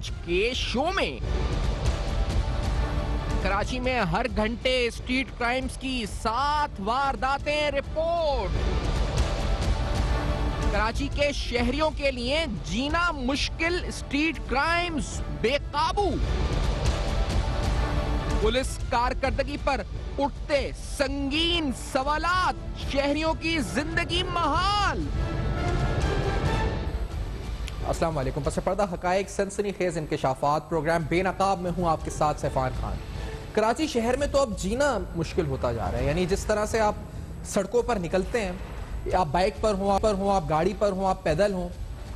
आज के शो में। कराची में हर घंटे स्ट्रीट क्राइम्स की 7 वारदातें रिपोर्ट। कराची के शहरियों के लिए जीना मुश्किल, स्ट्रीट क्राइम्स बेकाबू। पुलिस कारकर्दगी पर उठते संगीन सवालात, शहरियों की जिंदगी महाल। अस्सलाम वालेकुम। पस पर्दा हकायक, सनसनीखेज इंकशाफात, प्रोग्राम बेनकाब में हूं आपके साथ सैफान खान। कराची शहर में तो अब जीना मुश्किल होता जा रहा है। यानी जिस तरह से आप सड़कों पर निकलते हैं, आप बाइक पर हो, आप गाड़ी पर हो, आप पैदल हो,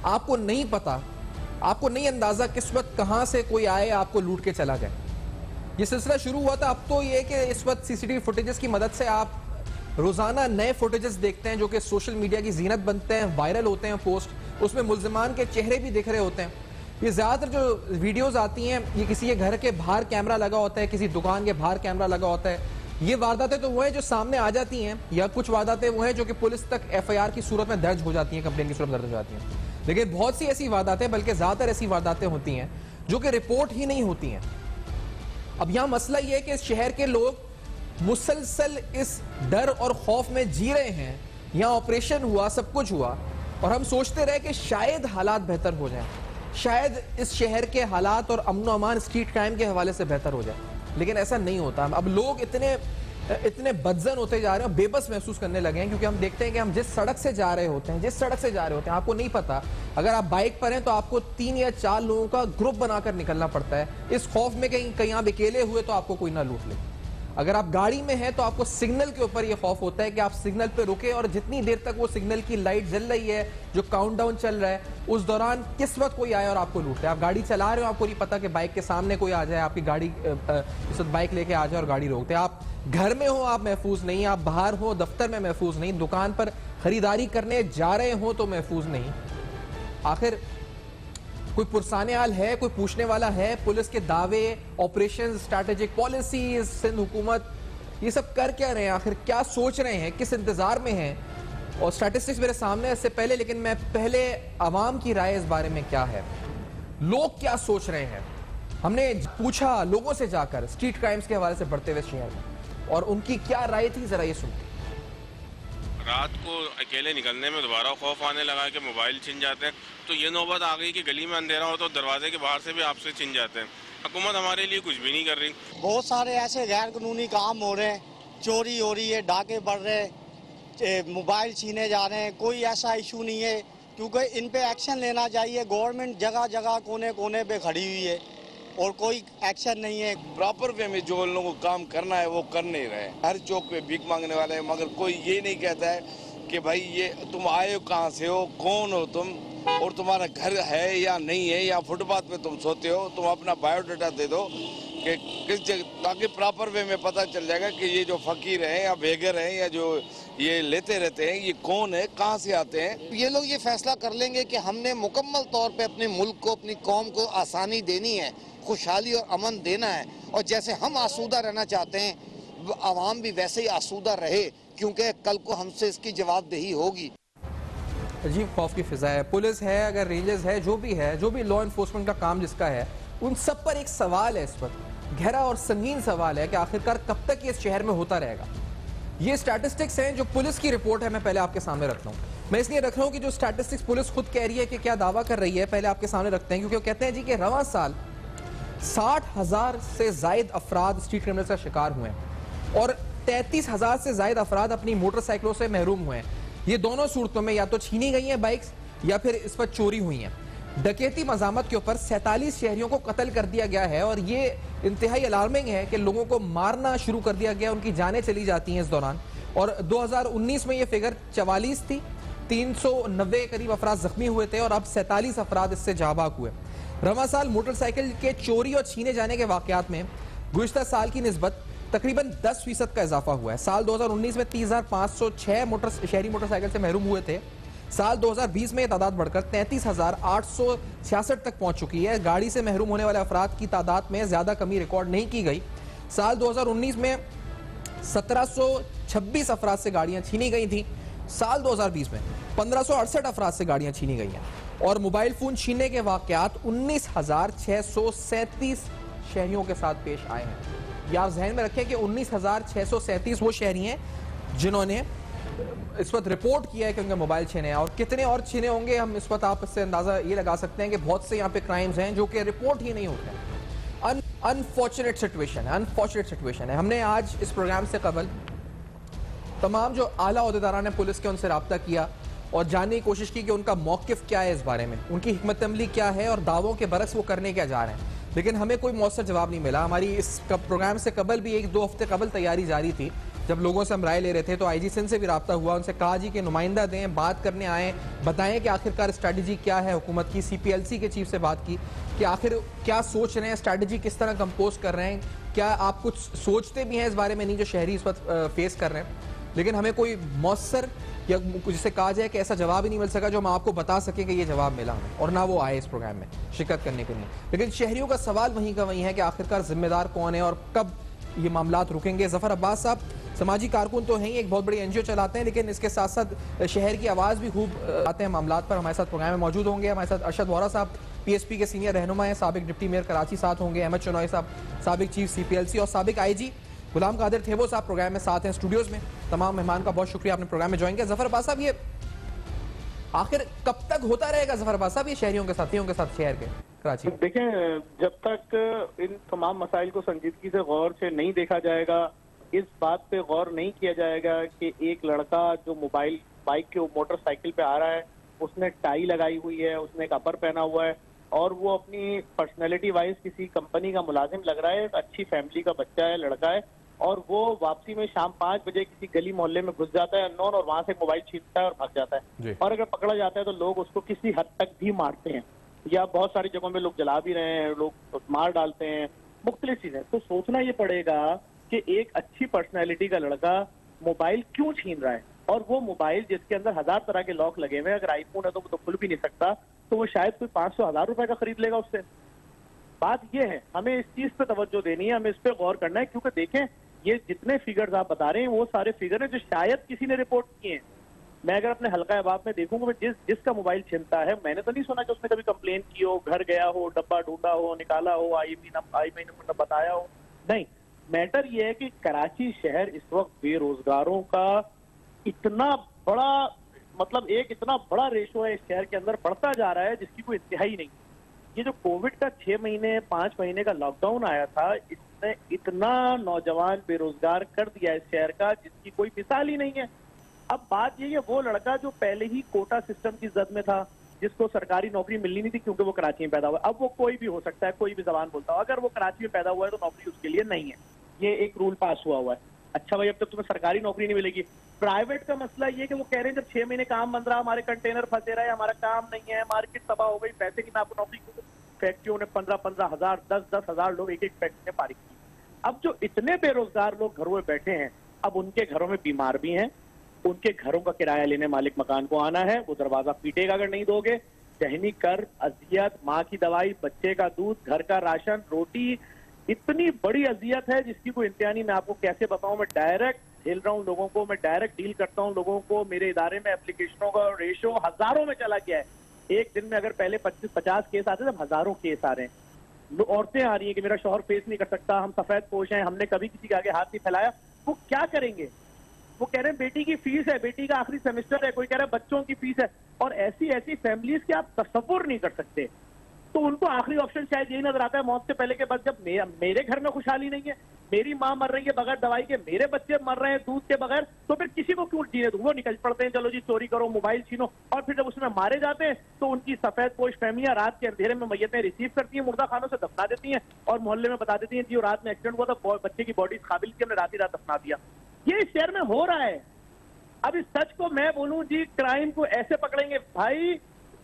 आपको नहीं पता, आपको नहीं अंदाजा किस वक्त कहां से कोई आए आपको लूट के चला गया। ये सिलसिला शुरू हुआ था। अब तो ये कि इस वक्त सीसीटीवी फुटेजेस की मदद से आप रोजाना नए फुटेजेस देखते हैं जो कि सोशल मीडिया की जीनत बनते हैं, वायरल होते हैं पोस्ट, उसमें मुल्जिमान के चेहरे भी दिख रहे होते हैं। ये ज्यादातर जो वीडियोस आती हैं ये किसी के घर के बाहर कैमरा लगा होता है, किसी दुकान के बाहर कैमरा लगा होता है। ये वारदातें तो वो है जो सामने आ जाती हैं, या कुछ वारदातें वो है जो कि पुलिस तक FIR की सूरत में दर्ज हो जाती हैं, कंप्लेन की सूरत में दर्ज हो जाती हैं। लेकिन बहुत सी ऐसी वारदातें, बल्कि ज्यादातर ऐसी वारदातें होती हैं जो कि रिपोर्ट ही नहीं होती हैं। अब यहां मसला यह है कि इस शहर के लोग मुसलसल इस डर और खौफ में जी रहे हैं। यहां ऑपरेशन हुआ, सब कुछ हुआ, और हम सोचते रहे कि शायद हालात बेहतर हो जाएं, शायद इस शहर के हालात और अमन अमान स्ट्रीट क्राइम के हवाले से बेहतर हो जाए। लेकिन ऐसा नहीं होता। अब लोग इतने बदजन होते जा रहे हैं, बेबस महसूस करने लगे हैं, क्योंकि हम देखते हैं कि हम जिस सड़क से जा रहे होते हैं, आपको नहीं पता, अगर आप बाइक पर हैं तो आपको 3 या 4 लोगों का ग्रुप बनाकर निकलना पड़ता है, इस खौफ में कहीं आप अकेले हुए तो आपको कोई ना लूट ले। अगर आप गाड़ी में हैं तो आपको सिग्नल के ऊपर यह खौफ होता है कि आप सिग्नल पे रुके, और जितनी देर तक वो सिग्नल की लाइट जल रही है, जो काउंटडाउन चल रहा है, उस दौरान किस वक्त कोई आए और आपको लूट ले। आप गाड़ी चला रहे हो, आपको नहीं पता कि बाइक के सामने कोई आ जाए, आपकी गाड़ी इस वक्त बाइक लेके आ जाए और गाड़ी रोक दे। आप घर में हो, आप महफूज नहीं, आप बाहर हो, दफ्तर में महफूज नहीं, दुकान पर खरीदारी करने जा रहे हो तो महफूज नहीं। आखिर कोई पुरसाने हाल है, कोई पूछने वाला है? पुलिस के दावे, ऑपरेशन, स्ट्रैटेजिक पॉलिसीज, सिंध हुकूमत ये सब कर क्या रहे हैं? आखिर क्या सोच रहे हैं? किस इंतजार में हैं? और स्टैटिस्टिक्स मेरे सामने इससे पहले, लेकिन मैं पहले आवाम की राय इस बारे में क्या है, लोग क्या सोच रहे हैं, हमने पूछा लोगों से जाकर स्ट्रीट क्राइम्स के हवाले से बढ़ते हुए शहर में, और उनकी क्या राय थी, जरा ये सुनते। रात को अकेले निकलने में दोबारा खौफ आने लगा कि मोबाइल छिन जाते हैं, तो ये नौबत आ गई कि गली में अंधेरा हो तो दरवाजे के बाहर से भी आपसे छिन जाते हैं। हुकूमत हमारे लिए कुछ भी नहीं कर रही। बहुत सारे ऐसे गैर कानूनी काम हो रहे हैं, चोरी हो रही है, डाके बढ़ रहे हैं, मोबाइल छीने जा रहे हैं। कोई ऐसा इशू नहीं है, क्योंकि इन पे एक्शन लेना चाहिए। गवर्नमेंट जगह जगह कोने कोने पे खड़ी हुई है और कोई एक्शन नहीं है। प्रॉपर वे में जो लोगों को काम करना है वो कर नहीं रहे। हर चौक पे भीख मांगने वाले हैं, मगर कोई ये नहीं कहता है कि भाई ये तुम आए हो कहाँ से हो, कौन हो तुम, और तुम्हारा घर है या नहीं है, या फुटपाथ पे तुम सोते हो, तुम अपना बायोडाटा दे दो कि किस जगह, ताकि प्रॉपर वे में पता चल जाएगा कि ये जो फकीर हैं या बेगर हैं या जो ये लेते रहते हैं, ये कौन है, कहाँ से आते हैं। ये लोग ये फैसला कर लेंगे कि हमने मुकम्मल तौर पे अपने मुल्क को, अपनी कौम को आसानी देनी है, खुशहाली और अमन देना है, और जैसे हम आसूदा रहना चाहते हैं आवाम भी वैसे ही आसूदा रहे, क्योंकि कल को हमसे इसकी जवाबदेही होगी। अजीब खौफ की फिजा है। पुलिस है, अगर रेंजर्स है, जो भी लॉ एनफोर्समेंट का काम जिसका है, उन सब पर एक सवाल है, इस वक्त गहरा और संगीन सवाल है कि आखिरकार कब तक ये इस शहर में होता रहेगा। ये स्टैटिस्टिक्स हैं जो पुलिस की रिपोर्ट है, मैं पहले आपके सामने रख रहा हूँ। मैं इसलिए रख रहा हूँ कि जो स्टैटिस्टिक्स पुलिस खुद कह रही है कि क्या दावा कर रही है, पहले आपके सामने रखते हैं, क्योंकि वो कहते हैं जी कि रवां साल 60,000 से जायद अफराद स्ट्रीट क्रिमिनल्स का शिकार हुए हैं, और 33,000 से जायद अफराद अपनी मोटरसाइकिलों से महरूम हुए हैं। ये दोनों सूरतों में या तो छीनी गई हैं बाइक्स, या फिर इस पर चोरी हुई हैं। डकैती मजामत के ऊपर 47 शहरियों को कत्ल कर दिया गया है, और ये इंतहाई अलार्मिंग है कि लोगों को मारना शुरू कर दिया गया, उनकी जानें चली जाती हैं इस दौरान। और 2019 में ये फिगर 44 थी, 390 करीब अफराद जख्मी हुए थे, और अब 47 अफराद इससे जाबाक हुए। रवां साल मोटरसाइकिल के चोरी और छीने जाने के वाकयात में गुज़िश्ता साल की निस्बत तकरीबन 10% का इजाफा हुआ है। साल 2019 में 30,506 शहरी मोटरसाइकिल से महरूम हुए थे। साल 2020 में यह तादाद बढ़कर 33,866 तक पहुंच चुकी है। गाड़ी से महरूम होने वाले अफराद की तादाद में ज्यादा कमी रिकॉर्ड नहीं की गई। साल 2019 में 1726 अफराद से गाड़ियां छीनी गई थी। साल 2020 में 1568 अफराद से गाड़ियां छीनी गई हैं। और मोबाइल फोन छीनने के वाकयात 19,637 शहरियों के साथ पेश आए हैं। ये आप जहन में रखें कि 19,637 वो शहरी हैं जिन्होंने इस वक्त रिपोर्ट किया है कि उनके मोबाइल छीने हैं, और कितने और छीने होंगे हम इस वक्त आप इससे अंदाजा ये लगा सकते हैं कि बहुत से यहाँ पे क्राइम्स हैं जो कि रिपोर्ट ही नहीं होते हैं। अनफॉर्चुनेट सिचुएशन है। हमने आज इस प्रोग्राम से कबल तमाम जो आला ओहदेदारान ने पुलिस के उनसे रब्ता किया और जानने की कोशिश की कि उनका मौकिफ क्या है इस बारे में, उनकी हिकमत अमली क्या है और दावों के बरस वो करने क्या जा रहे हैं, लेकिन हमें कोई मौसर जवाब नहीं मिला। हमारी इस प्रोग्राम से कबल भी 1-2 हफ्ते कबल तैयारी जारी थी। जब लोगों से हम राय ले रहे थे तो आईजी सिंध से भी रब्ता हुआ, उनसे कहा जी कि नुमाइंदा दें, बात करने आए, बताएं कि आखिरकार स्ट्रैटेजी क्या है हुकूमत की। CPLC के चीफ से बात की कि आखिर क्या सोच रहे हैं, स्ट्रैटेजी किस तरह कंपोज कर रहे हैं, क्या आप कुछ सोचते भी हैं इस बारे में, नहीं जो शहरी इस वक्त फेस कर रहे हैं। लेकिन हमें कोई मौसर या जिसे कहा जाए कि ऐसा जवाब ही नहीं मिल सका जो हम आपको बता सकें कि ये जवाब मिला हमें, और ना वो आए इस प्रोग्राम में शिरकत करने के लिए। लेकिन शहरियों का सवाल वहीं का वहीं है कि आखिरकार जिम्मेदार कौन है और कब ये मामलात रुकेंगे। जफर अब्बास साहब समाजी कारकुन तो हैं, एक बहुत बड़ी NGO चलाते हैं, लेकिन इसके साथ साथ शहर की आवाज़ भी खूब आते हैं मामलात पर। हमारे साथ प्रोग्राम में मौजूद होंगे। हमारे साथ अरशद वोरा साहब PSP के सीनियर रहनुमा हैं, साबिक डिप्टी मेयर कराची साथ होंगे। अहमद चनोई साहब साबिक चीफ CPLC और साबिक IG गुलाम कादिर थेबो साहब प्रोग्राम में साथ हैं स्टूडियोज में। तमाम मेहमान का बहुत शुक्रिया, आपने प्रोग्राम में ज्वाइन किया। जफर अब्बास साहब, ये आखिर कब तक होता रहेगा जफर अब्बास साहब ये शहरियों के साथियों के साथ शहर के कराची? देखें, जब तक इन तमाम मसाइल को संजीदगी से गौर से नहीं देखा जाएगा, इस बात पे गौर नहीं किया जाएगा कि एक लड़का जो बाइक के मोटरसाइकिल पे आ रहा है, उसने टाई लगाई हुई है, उसने एक अपर पहना हुआ है और वो अपनी पर्सनैलिटी वाइज किसी कंपनी का मुलाजिम लग रहा है, एक अच्छी फैमिली का बच्चा है, लड़का है, और वो वापसी में शाम 5 बजे किसी गली मोहल्ले में घुस जाता है अननोन, और वहां से मोबाइल छीनता है और भाग जाता है। और अगर पकड़ा जाता है तो लोग उसको किसी हद तक भी मारते हैं, या बहुत सारी जगहों में लोग जला भी रहे हैं, लोग मार डालते हैं, मुख्तलिफ चीजें। तो सोचना ये पड़ेगा कि एक अच्छी पर्सनैलिटी का लड़का मोबाइल क्यों छीन रहा है, और वो मोबाइल जिसके अंदर 1000 तरह के लॉक लगे हुए हैं, अगर आईफोन है तो वो तो खुल भी नहीं सकता, तो वो शायद कोई 500-1000 रुपए का खरीद लेगा उससे। बात ये है, हमें इस चीज पे तवज्जो देनी है, हमें इस पे गौर करना है, क्योंकि देखें ये जितने फिगर्स आप बता रहे हैं वो सारे फिगर हैं जो शायद किसी ने रिपोर्ट किए हैं। मैं अगर अपने हल्का अहबाब में देखूंगा, जिसका मोबाइल छिनता है, मैंने तो नहीं सुना कि उसने कभी कंप्लेन की हो, घर गया हो, डब्बा ढूंढा हो, निकाला हो, IMEI नंबर बताया हो, नहीं। मैटर ये है कि कराची शहर इस वक्त बेरोजगारों का इतना बड़ा, मतलब एक इतना बड़ा रेशो है इस शहर के अंदर, बढ़ता जा रहा है जिसकी कोई इंतहाई नहीं। ये जो कोविड का 6 महीने 5 महीने का लॉकडाउन आया था, इसने इतना नौजवान बेरोजगार कर दिया इस शहर का जिसकी कोई मिसाल ही नहीं है। अब बात ये है, वो लड़का जो पहले ही कोटा सिस्टम की जद में था, जिसको सरकारी नौकरी मिलनी नहीं थी क्योंकि वो कराची में पैदा हुआ, अब वो कोई भी हो सकता है, कोई भी जबान बोलता हो, अगर वो कराची में पैदा हुआ है तो नौकरी उसके लिए नहीं है, ये एक रूल पास हुआ है। अच्छा भाई, अब तक तुम्हें सरकारी नौकरी नहीं मिलेगी। प्राइवेट का मसला ये कि वो कह रहे हैं जब 6 महीने काम बंद रहा, हमारे कंटेनर फंसे रहे, हमारा काम नहीं है, मार्केट तबाह हो गई, पैसे की मैं आपको नौकरी क्यों। फैक्ट्रियों ने 15-15 हजार 10-10 हजार लोग एक फैक्ट्री में पारिक की। अब जो इतने बेरोजगार लोग घरों में बैठे हैं, अब उनके घरों में बीमार भी हैं, उनके घरों का किराया लेने मालिक मकान को आना है, वो दरवाजा पीटेगा अगर नहीं दोगे। जहनी कर्ज, अजियत, माँ की दवाई, बच्चे का दूध, घर का राशन, रोटी, इतनी बड़ी अजियत है जिसकी कोई इंतहा नहीं। मैं आपको कैसे बताऊं, मैं डायरेक्ट झेल रहा हूं लोगों को, मैं डायरेक्ट डील करता हूं लोगों को। मेरे इदारे में एप्लीकेशनों का रेशो हजारों में चला गया है। एक दिन में अगर पहले 25-50 केस आते थे, अब हजारों केस आ रहे हैं। औरतें आ रही है कि मेरा शौहर फेस नहीं कर सकता, हम सफेद पोश हैं, हमने कभी किसी के आगे हाथ नहीं फैलाया। वो क्या करेंगे? वो कह रहे हैं बेटी की फीस है, बेटी का आखिरी सेमेस्टर है, कोई कह रहा है बच्चों की फीस है, और ऐसी ऐसी फैमिलीज के आप तसव्वुर नहीं कर सकते। तो उनको आखिरी ऑप्शन शायद यही नजर आता है मौत से पहले के बाद, जब मेरे घर में खुशहाली नहीं है, मेरी माँ मर रही है बगैर दवाई के, मेरे बच्चे मर रहे हैं दूध के बगैर, तो फिर किसी को क्यों जीने दूं? वो निकल पड़ते हैं, चलो जी चोरी करो, मोबाइल छीनो, और फिर जब उसमें मारे जाते हैं तो उनकी सफेद पोश फैमिलियां रात के अंधेरे में मैयतें रिसीव करती हैं, मुर्दा खानों से दफना देती हैं, और मोहल्ले में बता देती हैं जी रात में एक्सीडेंट हुआ था, बच्चे की बॉडी काबिल थी, हमने रात ही रात दफना दिया। ये इस शहर में हो रहा है। अब इस सच को मैं बोलूं जी, क्राइम को ऐसे पकड़ेंगे भाई,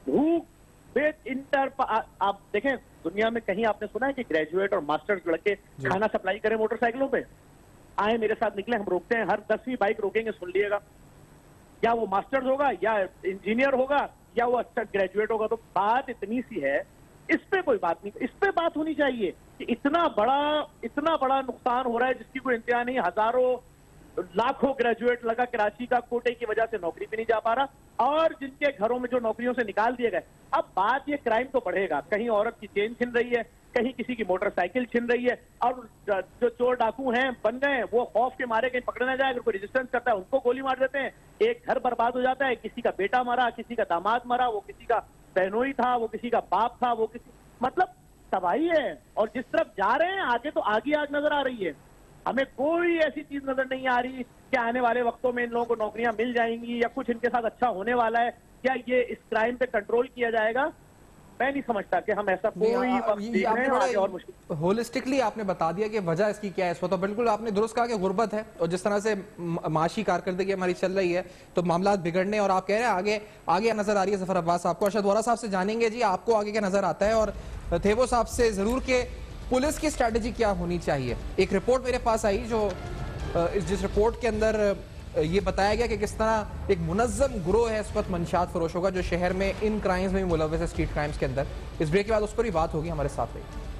भूख आप देखें दुनिया में कहीं आपने सुना है कि ग्रेजुएट और मास्टर्स लड़के खाना सप्लाई करें मोटरसाइकिलों पे? आए मेरे साथ निकले, हम रोकते हैं, हर 10वीं बाइक रोकेंगे, सुन लिएगा, या वो मास्टर्स होगा, या इंजीनियर होगा, या वो अच्छा ग्रेजुएट होगा। तो बात इतनी सी है, इस पे कोई बात नहीं, इस पे बात होनी चाहिए कि इतना बड़ा नुकसान हो रहा है जिसकी कोई इंतहा नहीं। हजारों लाखों ग्रेजुएट लगा कराची का, कोटे की वजह से नौकरी पे नहीं जा पा रहा, और जिनके घरों में जो नौकरियों से निकाल दिए गए। अब बात ये क्राइम तो बढ़ेगा, कहीं औरत की चेन छिन रही है, कहीं किसी की मोटरसाइकिल छिन रही है, और जो चोर डाकू हैं बन गए वो खौफ के मारे कहीं पकड़े ना जाए, अगर कोई रेजिस्टेंस करता है उनको गोली मार देते हैं, एक घर बर्बाद हो जाता है, किसी का बेटा मरा, किसी का दामाद मरा, वो किसी का बहनोई था, वो किसी का बाप था, वो किसी, मतलब तबाही है। और जिस तरफ जा रहे हैं आगे तो आगे आग नजर आ रही है, हमें कोई ऐसी चीज नजर नहीं आ रही कि आने वाले वक्तों में इन लोगों को नौकरियां मिल जाएंगी या कुछ इनके साथ अच्छा होने वाला है, क्या ये इस क्राइम पे कंट्रोल किया जाएगा। मैं नहीं समझता कि हम ऐसा कोई वक्त देख रहे हैं, आगे और मुश्किल। होलिस्टिकली आपने बता दिया कि वजह इसकी क्या है इस वक्त, तो बिल्कुल आपने दुरुस्त कहा कि गुर्बत है, और जिस तरह से माशी कारकर्दगी हमारी चल रही है तो मामला बिगड़ने, और आप कह रहे हैं आगे आगे नजर आ रही है। जफर अब्बास आपको, अरशद वोरा साहब से जानेंगे जी आपको आगे क्या नजर आता है, और थेवो साहब से जरूर के पुलिस की स्ट्रैटेजी क्या होनी चाहिए। एक रिपोर्ट मेरे पास आई जो जिस रिपोर्ट के अंदर ये बताया गया कि किस तरह एक मुनज़्ज़म ग्रोह है इस वक्त मंशियात फरोशों का, जो शहर में इन क्राइम्स में भी मुलव्वस है, स्ट्रीट क्राइम्स के अंदर। इस ब्रेक के बाद उस पर भी बात होगी, हमारे साथ रहिए।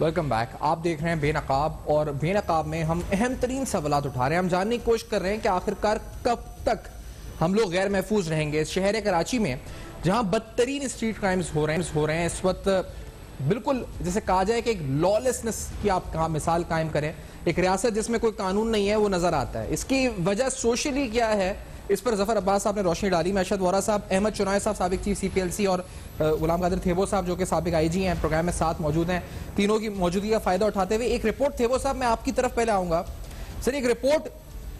Welcome back. आप देख रहे हैं बेनकाब, और बेनकाब में हम अहम तरीन सवालात उठा रहे हैं। हम जानने की कोशिश कर रहे हैं कि आखिरकार कब तक हम लोग गैर महफूज रहेंगे इस शहर कराची में, जहां बदतरीन स्ट्रीट क्राइम्स हो रहे हैं इस वक्त। बिल्कुल जैसे कहा जाए कि एक लॉलेसनेस की आप कहाँ मिसाल कायम करें, एक रियासत जिसमें कोई कानून नहीं है वो नजर आता है। इसकी वजह सोशली क्या है, इस पर जफर अब्बास साहब ने रोशनी डाली। में अरशद वोरा साहब, अहमद चुनाय साहब साबिक चीफ CPLC, और गुलाम कादिर थेबो साहब जो कि साबिक IG हैं, प्रोग्राम में साथ मौजूद हैं। तीनों की मौजूदगी का फायदा उठाते हुए एक रिपोर्ट, थेबो साहब मैं आपकी तरफ पहले आऊंगा सर, एक रिपोर्ट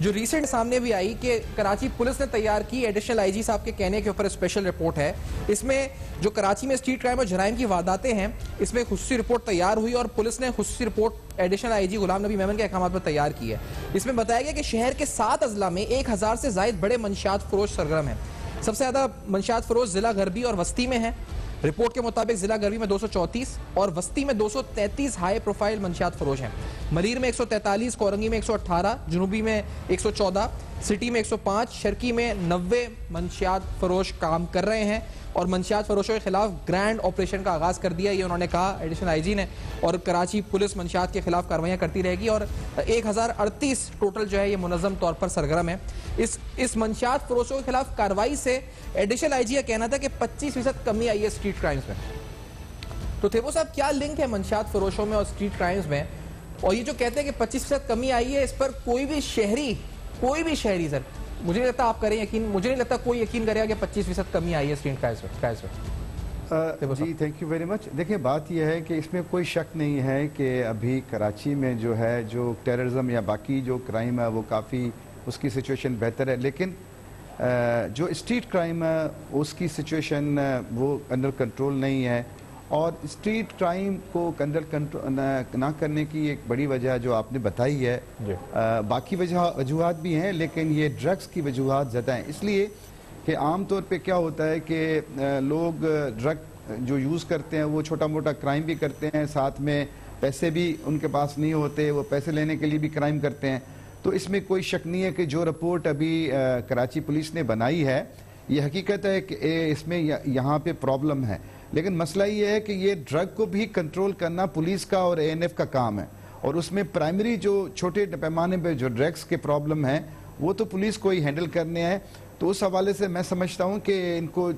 जो रिसेंट सामने भी आई कि कराची पुलिस ने तैयार की, एडिशनल IG साहब के कहने के ऊपर स्पेशल रिपोर्ट है। इसमें जो कराची में स्ट्रीट क्राइम और जराइम की वारदातें हैं, इसमें खुसूसी रिपोर्ट तैयार हुई, और पुलिस ने खुसूसी report additional IG Ghulam Nabi Memon के अहकाम पर तैयार की है। इसमें बताया गया कि शहर के 7 अजला में 1000 से जायद बड़े मंशियात फरोश सरगर्म हैं। सबसे ज्यादा मंशियात फरोश जिला गरबी और वस्ती में है। रिपोर्ट के मुताबिक जिला गरबी में 234 और वस्ती में 233 हाई प्रोफाइल मंशियात फरोश हैं। मलीर में 143, कोरंगी में 118, जुनूबी में 114, सिटी में 105, शर्की में 90 मंशियात फरोश काम कर रहे हैं, और मंशियात फरोशों के खिलाफ ग्रैंड ऑपरेशन का आगाज कर दिया, ये उन्होंने कहा एडिशनल IG ने। और कराची पुलिस मंशियात के खिलाफ कार्रवाइयाँ करती रहेगी, और 1038 टोटल जो है ये मुनज़्ज़म तौर पर सरगर्म है। इस मंशियात फरोशों के खिलाफ कार्रवाई से एडिशनल IG का कहना था कि 25% कमी आई है स्ट्रीट क्राइम्स में। तो थेबो साहब, क्या लिंक है मंशियात फरोशों में और स्ट्रीट क्राइम्स में? और ये जो कहते हैं कि 25% कमी आई है, इस पर कोई भी शहरी सर, मुझे नहीं लगता आप करें यकीन, मुझे नहीं लगता कोई यकीन करेगा कि 25% कमी आई है स्ट्रीट क्राइम्स में। जी थैंक यू वेरी मच। देखिए बात यह है कि इसमें कोई शक नहीं है कि अभी कराची में जो है जो टेररिज्म या बाकी जो क्राइम है वो काफ़ी उसकी सिचुएशन बेहतर है, लेकिन जो स्ट्रीट क्राइम है उसकी सिचुएशन वो अंडर कंट्रोल नहीं है। और स्ट्रीट क्राइम को अंडर कंट्रोल ना करने की एक बड़ी वजह जो आपने बताई है, बाकी वजूहात भी हैं, लेकिन ये ड्रग्स की वजूहात ज़्यादा हैं। इसलिए कि आम तौर पे क्या होता है कि लोग ड्रग जो यूज़ करते हैं वो छोटा मोटा क्राइम भी करते हैं, साथ में पैसे भी उनके पास नहीं होते, वो पैसे लेने के लिए भी क्राइम करते हैं। तो इसमें कोई शक नहीं है कि जो रिपोर्ट अभी कराची पुलिस ने बनाई है, ये हकीकत है कि इसमें यहाँ पे प्रॉब्लम है, लेकिन मसला ये है कि ये ड्रग को भी कंट्रोल करना पुलिस का और ANF का काम है, और उसमें प्राइमरी जो छोटे पैमाने पे जो ड्रग्स के प्रॉब्लम है वो तो पुलिस को ही हैंडल करने हैं। तो उस हवाले से मैं समझता हूँ कि इनको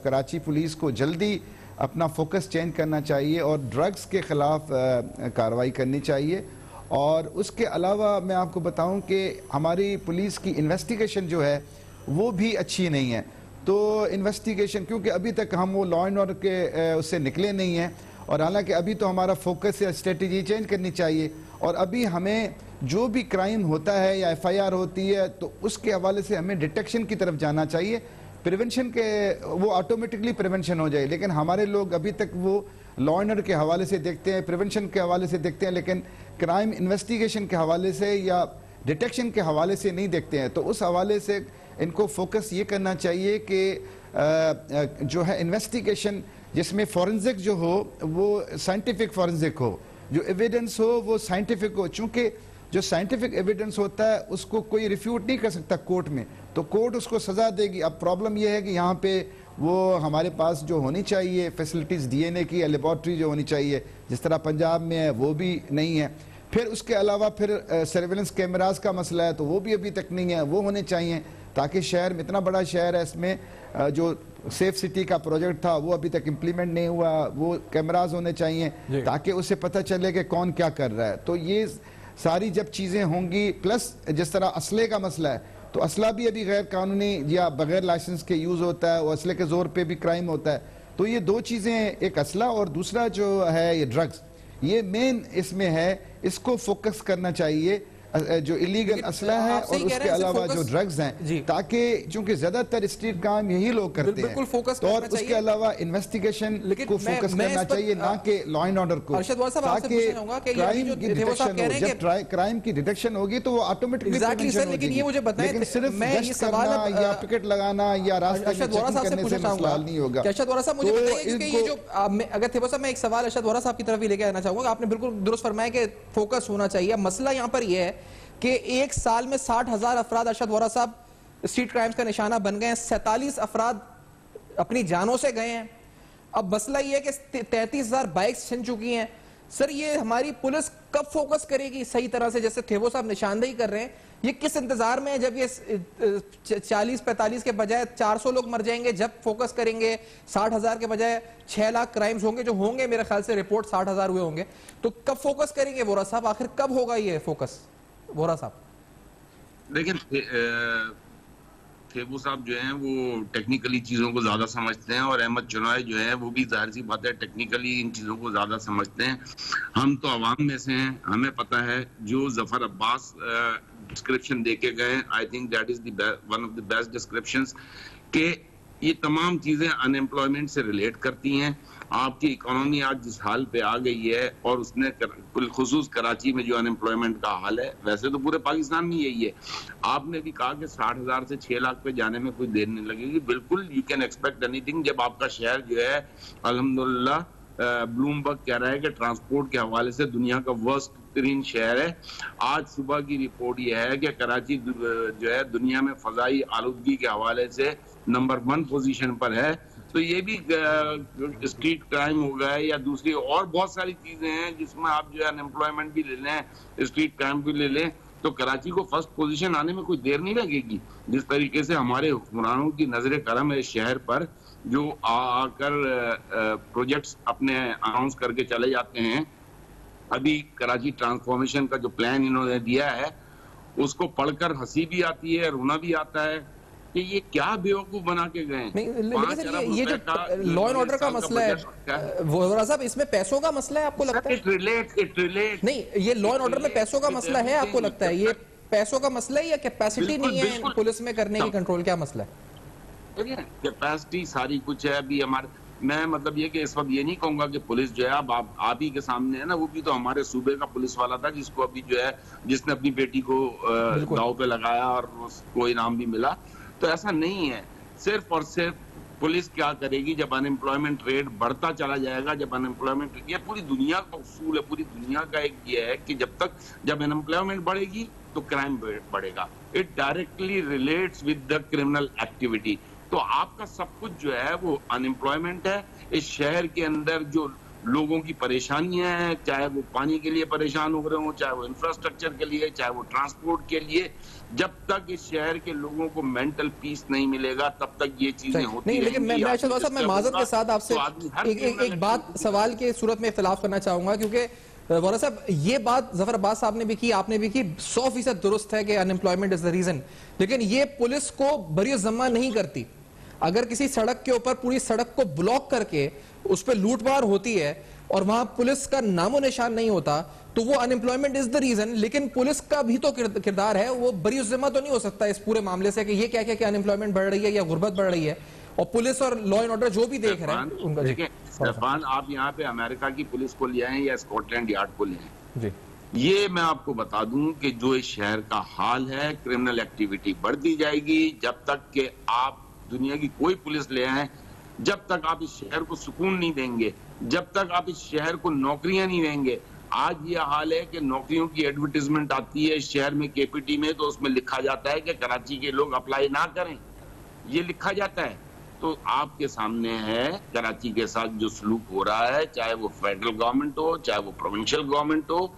कराची पुलिस को जल्दी अपना फोकस चेंज करना चाहिए और ड्रग्स के ख़िलाफ़ कार्रवाई करनी चाहिए। और उसके अलावा मैं आपको बताऊँ कि हमारी पुलिस की इन्वेस्टिगेशन जो है वो भी अच्छी नहीं है। तो इन्वेस्टिगेशन, क्योंकि अभी तक हम वो लॉ एंड ऑर्डर के उससे निकले नहीं हैं, और हालांकि अभी तो हमारा फोकस या स्ट्रेटजी चेंज करनी चाहिए। और अभी हमें जो भी क्राइम होता है या FIR होती है तो उसके हवाले से हमें डिटेक्शन की तरफ जाना चाहिए, प्रिवेंशन के वो ऑटोमेटिकली प्रिवेंशन हो जाए। लेकिन हमारे लोग अभी तक वो लॉ एंड ऑर्डर के हवाले से देखते हैं, प्रिवेंशन के हवाले से देखते हैं, लेकिन क्राइम इन्वेस्टिगेशन के हवाले से या डिटेक्शन के हवाले से नहीं देखते हैं। तो उस हवाले से इनको फोकस ये करना चाहिए कि जो है इन्वेस्टिगेशन जिसमें फॉरेंसिक जो हो वो साइंटिफिक फॉरेंसिक हो, जो एविडेंस हो वो साइंटिफिक हो, चूंकि जो साइंटिफिक एविडेंस होता है उसको कोई रिफ्यूट नहीं कर सकता कोर्ट में, तो कोर्ट उसको सजा देगी। अब प्रॉब्लम यह है कि यहाँ पे वो हमारे पास जो होनी चाहिए फैसिलिटीज डीएनए की या लेबॉर्ट्री जो होनी चाहिए जिस तरह पंजाब में है वो भी नहीं है। फिर उसके अलावा फिर सर्वेलेंस कैमरास का मसला है, तो वो भी अभी तक नहीं है, वो होने चाहिए ताकि शहर में, इतना बड़ा शहर है, इसमें जो सेफ सिटी का प्रोजेक्ट था वो अभी तक इम्प्लीमेंट नहीं हुआ, वो कैमरास होने चाहिए ताकि उसे पता चले कि कौन क्या कर रहा है। तो ये सारी जब चीज़ें होंगी, प्लस जिस तरह असले का मसला है, तो असला भी अभी गैर कानूनी या बगैर लाइसेंस के यूज़ होता है और असले के जोर पे भी क्राइम होता है। तो ये दो चीज़ें, एक असला और दूसरा जो है ये ड्रग्स, ये मेन इसमें है, इसको फोकस करना चाहिए, जो इलीगल असला है और उसके अलावा जो ड्रग्स हैं, ताकि चूंकि ज्यादातर स्ट्रीट क्राइम यही लोग करते हैं, तो और उसके अलावा इन्वेस्टिगेशन को फोकस करना चाहिए, ना कि लॉ एंड ऑर्डर को, ताकि क्राइम की डिटेक्शन हो। जब क्राइम की डिटेक्शन होगी तो वो ऑटोमेटिकली प्रिवेंशन हो जाएगी। लेकिन सिर्फ गश्त करना या पिकेट लगाना या रास्ते में चेकिंग करने से मसला हल नहीं होगा। अरशद वोरा साहब, मुझे बताइए कि ये जो अगर थे वो साहब, मैं एक सवाल अरशद वोरा साहब की तरफ ही लेके आना चाहूंगा। आपने बिल्कुल दुरुस्त फरमाया कि फोकस होना चाहिए। मसला यहाँ पर यह है कि एक साल में 60,000 अफराद अरशद वोरा साहब स्ट्रीट क्राइम्स का निशाना बन गए हैं, 47 अफराद अपनी जानों से गए हैं। अब मसला ये है कि 33,000 बाइक्स छिन चुकी हैं। सर, ये हमारी पुलिस कब फोकस करेगी सही तरह से? जैसे थेवो साहब निशानदेही कर रहे हैं, ये किस इंतजार में है? जब ये 40-45 के बजाय 400 लोग मर जाएंगे, जब फोकस करेंगे 60,000 के बजाय 6 लाख क्राइम्स होंगे, जो होंगे मेरे ख्याल से रिपोर्ट 60,000 हुए होंगे, तो कब फोकस करेंगे वोरा साहब? आखिर कब होगा ये फोकस वोरा साहब? लेकिन थेबू साहब जो हैं वो टेक्निकली चीज़ों को ज़्यादा समझते हैं और अहमद चुनाई जो है वो भी जाहिर सी बात है टेक्निकली इन चीज़ों को ज़्यादा समझते हैं। हम तो अवाम में से हैं, हमें पता है जो जफर अब्बास डिस्क्रिप्शन दे के गए, I think that is one of the best descriptions, कि ये तमाम चीज़ें अनएम्प्लॉयमेंट से रिलेट करती हैं। आपकी इकोनॉमी आज जिस हाल पे आ गई है और उसने बिलखुसूस कराची में जो अनएम्प्लॉयमेंट का हाल है, वैसे तो पूरे पाकिस्तान में यही है। आपने भी कहा कि 60,000 से 6 लाख पे जाने में कोई देर नहीं लगेगी। बिल्कुल, यू कैन एक्सपेक्ट एनीथिंग। जब आपका शहर जो है अल्हम्दुलिल्लाह, ब्लूमबर्ग कह रहा है कि ट्रांसपोर्ट के हवाले से दुनिया का वर्स्ट तरीन शहर है। आज सुबह की रिपोर्ट यह है कि कराची जो है दुनिया में फजाई आलूदगी के हवाले से नंबर 1 पोजीशन पर है। तो ये भी स्ट्रीट क्राइम हो गया या दूसरी और बहुत सारी चीजें हैं जिसमें आप जो है अनएम्प्लॉयमेंट भी ले लें, स्ट्रीट क्राइम भी ले लें, तो कराची को फर्स्ट पोजीशन आने में कोई देर नहीं लगेगी। जिस तरीके से हमारे हुक्मरानों की नजर करम है इस शहर पर, जो आकर प्रोजेक्ट्स अपने अनाउंस करके चले जाते हैं। अभी कराची ट्रांसफॉर्मेशन का जो प्लान इन्होंने दिया है उसको पढ़कर हंसी भी आती है, रोना भी आता है कि ये क्या बेवकूफ बना के गए। ये जो लॉ एंड ऑर्डर का मसला है वोरा साहब, इसमें पैसों का मसला है आपको लगता है? इट रिलेट नहीं, ये लॉ एंड ऑर्डर में पैसों का मसला है आपको लगता है? ये पैसों का मसला है या कैपेसिटी नहीं है पुलिस में करने की कंट्रोल? क्या मसला है? कैपेसिटी सारी कुछ है। अभी हमारे, मैं मतलब ये कि इस वक्त ये नहीं कहूंगा कि पुलिस जो है अब आप ही के सामने है ना, वो भी तो हमारे सूबे का पुलिस वाला था जिसको अभी जो है जिसने अपनी बेटी को दाव पे लगाया और उसको इनाम भी मिला। तो ऐसा नहीं है। सिर्फ और सिर्फ पुलिस क्या करेगी जब अनएम्प्लॉयमेंट रेट बढ़ता चला जाएगा, जब अनएम्प्लॉयमेंट, ये पूरी दुनिया का उसूल है, पूरी दुनिया का एक ये है कि जब अनएम्प्लॉयमेंट बढ़ेगी तो क्राइम बढ़ेगा। It directly relates with the criminal activity. तो आपका सब कुछ जो है वो अनएम्प्लॉयमेंट है। इस शहर के अंदर जो लोगों की परेशानियां हैं, चाहे वो पानी के लिए परेशान हो रहे हो, चाहे वो इंफ्रास्ट्रक्चर के लिए, चाहे वो ट्रांसपोर्ट के लिए, जब तक इस शहर के लोगों को मेंटल पीस नहीं मिलेगा तब तक ये चीजें होती नहीं। लेकिन मैं माजरत के साथ आपसे एक बात सवाल के सूरत में इख्तिलाफ करना चाहूंगा, क्योंकि वोरा साहब ये बात जफर अब्बास साहब ने भी की, आपने भी की, 100% दुरुस्त है कि अनएम्प्लॉयमेंट इज द रीजन। लेकिन ये पुलिस को बरी ज़िम्मा नहीं करती। अगर किसी सड़क के ऊपर पूरी सड़क को ब्लॉक करके उस पर लूटमार होती है और वहां पुलिस का नामो निशान नहीं होता, तो वो अनएम्प्लॉयमेंट इज द रीजन। लेकिन पुलिस का भी तो किरदार है, वो बरी ज़िम्मा तो नहीं हो सकता इस पूरे मामले से कि ये क्या क्या अनएम्प्लॉयमेंट बढ़ रही है या गुर्बत बढ़ रही है। और पुलिस और लॉ एंड ऑर्डर जो भी देख रहे हैं उनका, इरफान, आप यहाँ पे अमेरिका की पुलिस को ले आए या स्कॉटलैंड यार्ड को ले आए, ये मैं आपको बता दूं कि जो इस शहर का हाल है, क्रिमिनल एक्टिविटी बढ़ती जाएगी। जब तक कि आप दुनिया की कोई पुलिस ले आए, जब तक आप इस शहर को सुकून नहीं देंगे, जब तक आप इस शहर को नौकरियां नहीं देंगे। आज ये हाल है कि नौकरियों की एडवर्टीजमेंट आती है इस शहर में केपीटी में, तो उसमें लिखा जाता है कि कराची के लोग अप्लाई ना करें, ये लिखा जाता है। तो आपके सामने है कराची के साथ जो सलूक हो रहा है, चाहे वो फेडरल गवर्नमेंट हो, चाहे वो प्रोविंशियल गवर्नमेंट हो,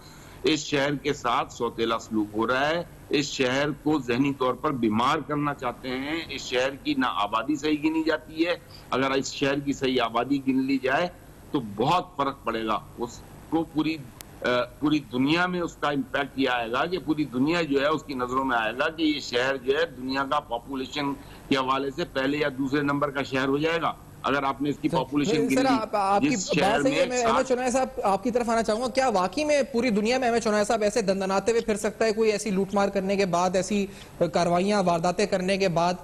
इस शहर के साथ सौतेला सलूक हो रहा है। इस शहर को जहनी तौर पर बीमार करना चाहते हैं। इस शहर की ना आबादी सही गिनी जाती है, अगर इस शहर की सही आबादी गिन ली जाए तो बहुत फर्क पड़ेगा। उसको पूरी दुनिया में उसका इम्पैक्ट ये आएगा कि पूरी दुनिया जो है उसकी नजरों में आएगा कि ये शहर जो है दुनिया का पॉपुलेशन के हवाले से पहले या दूसरे नंबर का शहर हो जाएगा। अगर आपने इसकी पॉपुलेशन सर, आपकी बात सही है। मैं अहमद चुनाय साहब आपकी तरफ आना चाहूंगा। क्या वाकई में पूरी दुनिया में अहमद चुनाय साहब ऐसे दंदनाते हुए फिर सकता है कोई ऐसी लूटमार करने के बाद, ऐसी कार्रवाइयां वारदातें करने के बाद?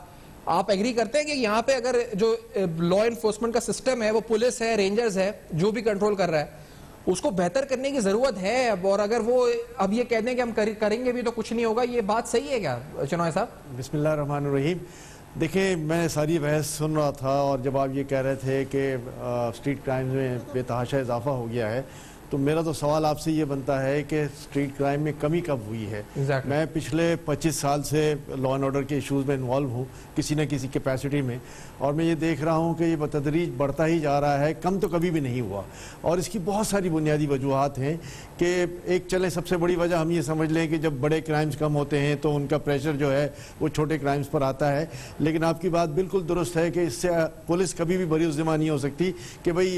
आप एग्री करते हैं कि यहाँ पे अगर जो लॉ एनफोर्समेंट का सिस्टम है, वो पुलिस है, रेंजर्स है, जो भी कंट्रोल कर रहा है, उसको बेहतर करने की जरूरत है? और अगर वो अब ये कह दें कि हम करेंगे भी तो कुछ नहीं होगा, ये बात सही है क्या चुनाय साहब? बिस्मिल्लाह रहमान रहीम। देखिए, मैं सारी बहस सुन रहा था और जब आप ये कह रहे थे कि स्ट्रीट क्राइम में बेतहाशा इजाफा हो गया है, तो मेरा तो सवाल आपसे ये बनता है कि स्ट्रीट क्राइम में कमी कब हुई है? मैं पिछले 25 साल से लॉ एंड ऑर्डर के इश्यूज़ में इन्वॉल्व हूँ किसी न किसी कैपेसिटी में, और मैं ये देख रहा हूँ कि ये बतदरीज बढ़ता ही जा रहा है, कम तो कभी भी नहीं हुआ। और इसकी बहुत सारी बुनियादी वजूहात हैं कि एक चले सबसे बड़ी वजह हम ये समझ लें कि जब बड़े क्राइम्स कम होते हैं तो उनका प्रेशर जो है वो छोटे क्राइम्स पर आता है। लेकिन आपकी बात बिल्कुल दुरुस्त है कि इससे पुलिस कभी भी बरीउज़्ज़िमा नहीं हो सकती कि भाई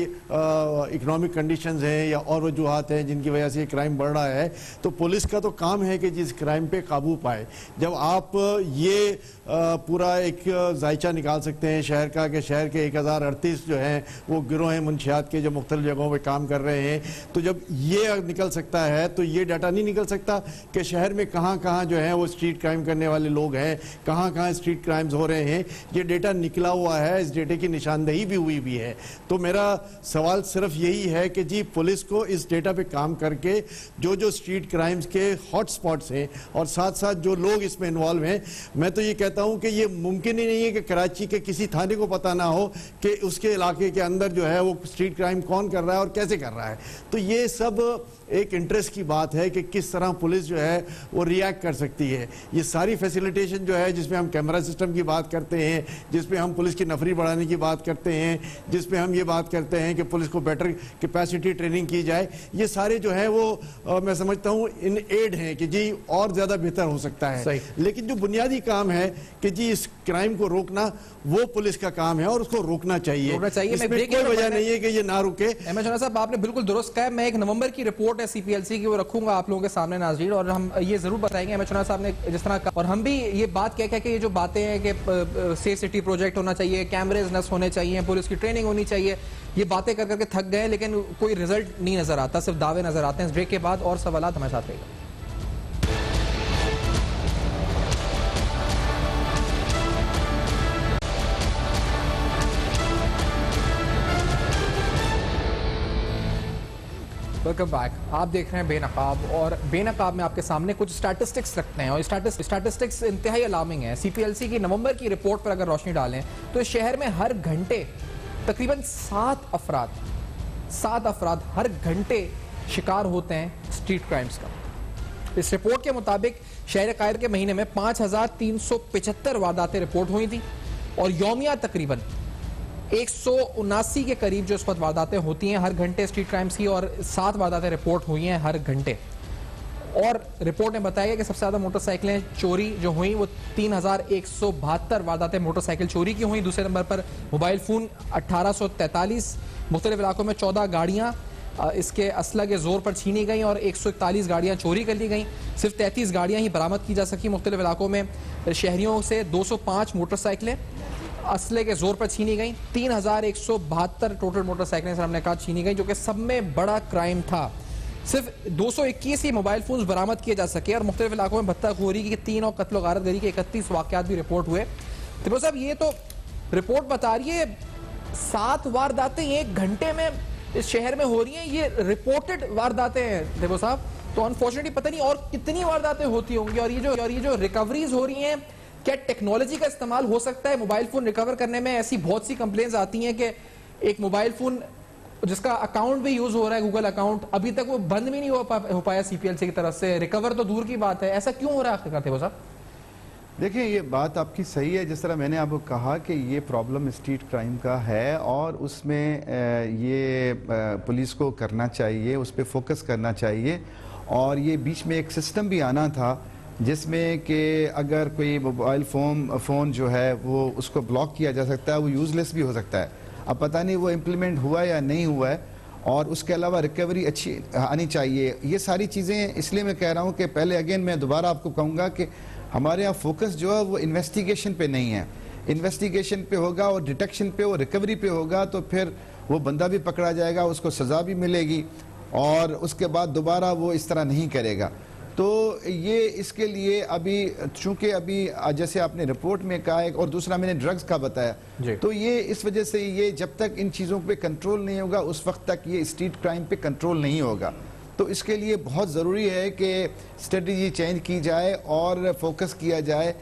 इकनॉमिक कंडीशंस हैं या और वजूहात हैं जिनकी वजह से ये क्राइम बढ़ रहा है। तो पुलिस का तो काम है कि जिस क्राइम पे काबू पाए। जब आप ये पूरा एक जायचा निकाल सकते हैं शहर का कि शहर के 1038 जो हैं वो गिरोह हैं मुंशियात के जो मुख्तलिफ जगहों पे काम कर रहे हैं, तो जब ये निकल सकता है तो ये डाटा नहीं निकल सकता कि शहर में कहाँ कहाँ जो है वो स्ट्रीट क्राइम करने वाले लोग हैं, कहाँ कहाँ स्ट्रीट क्राइम्स हो रहे हैं। ये डेटा निकला हुआ है, इस डेटे की निशानदेही भी हुई भी है। तो मेरा सवाल सिर्फ यही है कि जी पुलिस को इस डेटा पे काम करके जो जो स्ट्रीट क्राइम्स के हॉट स्पॉट्स हैं और साथ साथ जो लोग इसमें इन्वॉल्व हैं, मैं तो ये कहता हूं कि ये मुमकिन ही नहीं है कि कराची के किसी थाने को पता ना हो कि उसके इलाके के अंदर जो है वो स्ट्रीट क्राइम कौन कर रहा है और कैसे कर रहा है। तो ये सब एक इंटरेस्ट की बात है कि किस तरह पुलिस जो है वो रिएक्ट कर सकती है। ये सारी फैसिलिटेशन जो है जिसमें हम कैमरा सिस्टम की बात करते हैं, जिसमें हम पुलिस की नफरी बढ़ाने की बात करते हैं, जिसमें हम ये बात करते हैं कि पुलिस को बेटर कैपेसिटी ट्रेनिंग की जाए, ये सारे जो है वो मैं समझता हूँ इन एड हैं कि जी और ज़्यादा बेहतर हो सकता है। लेकिन जो बुनियादी काम है कि जी इस क्राइम को रोकना, वो पुलिस का काम है और उसको रोकना चाहिए। इसमें कोई वजह नहीं है कि ये ना रुके। अहमद चुनाय साहब, आपने बिल्कुल दुरुस्त कहा। मैं 1 नवंबर की रिपोर्ट है सीपीएलसी की, वो रखूंगा आप लोगों के सामने नाज़रीन, और हम ये जरूर बताएंगे अहमद चुनाय साहब ने जिस तरह, और हम भी ये बात कह के ये जो बातें हैं कि सेफ सिटी प्रोजेक्ट होना चाहिए, कैमरेज नस्ब होने चाहिए, पुलिस की ट्रेनिंग होनी चाहिए, ये बातें कर करके थक गए, लेकिन कोई रिजल्ट नहीं नजर आता, सिर्फ दावे नजर आते हैं। इस ब्रेक के बाद और सवालात हमारे साथ रहेगा। Welcome back. आप देख रहे हैं बेनकाब, और बेनकाब में आपके सामने कुछ स्टैटिस्टिक्स रखते हैं, और स्टैटिस्टिक्स इंतहाई अलार्मिंग है। सीपीएलसी की नवंबर की रिपोर्ट पर अगर रोशनी डालें तो इस शहर में हर घंटे तकरीबन 7 अफराद हर घंटे शिकार होते हैं स्ट्रीट क्राइम्स का। इस रिपोर्ट के मुताबिक शहर कायर के महीने में 5375 वारदातें रिपोर्ट हुई थी, और यौमिया तकरीबन 179 के करीब जो इस वक्त वारदातें होती हैं हर घंटे स्ट्रीट क्राइम्स की, और 7 वारदातें रिपोर्ट हुई हैं हर घंटे। और रिपोर्ट में बताया गया कि सबसे ज़्यादा मोटरसाइकिलें चोरी जो हुई वो 3172 वारदातें मोटरसाइकिल चोरी की हुई। दूसरे नंबर पर मोबाइल फ़ोन 1843, मुख्तलिफ इलाकों में 14 गाड़ियाँ इसके असला के जोर पर छीनी गई और 141 गाड़ियाँ चोरी कर ली गई। सिर्फ 33 गाड़ियाँ ही बरामद की जा सकी। मुख्तलिफ इलाकों में शहरियों से 205 मोटरसाइकिलें असले के जोर पर छीनी गई। 3172 टोटल मोटरसाइकिलें हमने कहा छीनी गई, जो कि सब में बड़ा क्राइम था। सिर्फ 221 ही मोबाइल फोन बरामद किए जा सके, और मुख्तलिफ इलाकों में भत्ताखोरी की 3 और कत्ल गारत गरी के 31 वाकयात भी रिपोर्ट हुए। तो साहब, ये तो रिपोर्ट बता रही है 7 वारदातें 1 घंटे में इस शहर में हो रही हैं। ये रिपोर्टेड वारदातें हैं देखो साहब, तो अनफॉर्चुनेटली पता नहीं और कितनी वारदातें होती होंगी। और ये जो रिकवरीज हो रही हैं क्या टेक्नोलॉजी का इस्तेमाल हो सकता है मोबाइल फोन रिकवर करने में? ऐसी बहुत सी कंप्लेंट्स आती हैं कि एक मोबाइल फोन जिसका अकाउंट भी यूज हो रहा है, गूगल अकाउंट, अभी तक वो बंद भी नहीं हो पाया सीपीएलसी की तरफ से, रिकवर तो दूर की बात है। ऐसा क्यों हो रहा है आखिरकार साहब? देखिए, ये बात आपकी सही है। जिस तरह मैंने आपको कहा कि ये प्रॉब्लम स्ट्रीट क्राइम का है और उसमें ये पुलिस को करना चाहिए, उस पर फोकस करना चाहिए। और ये बीच में एक सिस्टम भी आना था जिसमें कि अगर कोई मोबाइल फ़ोन जो है वो उसको ब्लॉक किया जा सकता है, वो यूज़लेस भी हो सकता है। अब पता नहीं वो इम्प्लीमेंट हुआ या नहीं हुआ है। और उसके अलावा रिकवरी अच्छी आनी चाहिए। ये सारी चीज़ें इसलिए मैं कह रहा हूँ कि पहले अगेन मैं दोबारा आपको कहूँगा कि हमारे यहाँ फोकस जो है वो इन्वेस्टिगेशन पे नहीं है। इन्वेस्टिगेशन पे होगा और डिटेक्शन पे और रिकवरी पे होगा तो फिर वो बंदा भी पकड़ा जाएगा, उसको सज़ा भी मिलेगी और उसके बाद दोबारा वो इस तरह नहीं करेगा। तो ये इसके लिए अभी चूंकि अभी जैसे आपने रिपोर्ट में कहा है और दूसरा मैंने ड्रग्स का बताया, तो ये इस वजह से ये जब तक इन चीज़ों पे कंट्रोल नहीं होगा उस वक्त तक ये स्ट्रीट क्राइम पे कंट्रोल नहीं होगा। तो इसके लिए बहुत ज़रूरी है कि स्ट्रेटजी चेंज की जाए और फोकस किया जाए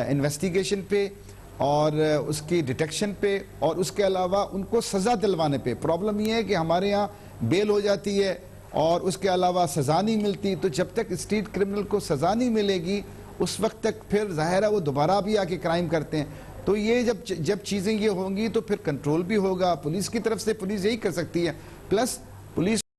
इन्वेस्टिगेशन पे और उसकी डिटेक्शन पे और उसके अलावा उनको सज़ा दिलवाने पे। प्रॉब्लम ये है कि हमारे यहाँ बेल हो जाती है और उसके अलावा सज़ा नहीं मिलती। तो जब तक स्ट्रीट क्रिमिनल को सज़ा नहीं मिलेगी उस वक्त तक फिर ज़ाहिर है वो दोबारा भी आके क्राइम करते हैं। तो ये जब चीज़ें ये होंगी तो फिर कंट्रोल भी होगा। पुलिस की तरफ से पुलिस यही कर सकती है, प्लस पुलिस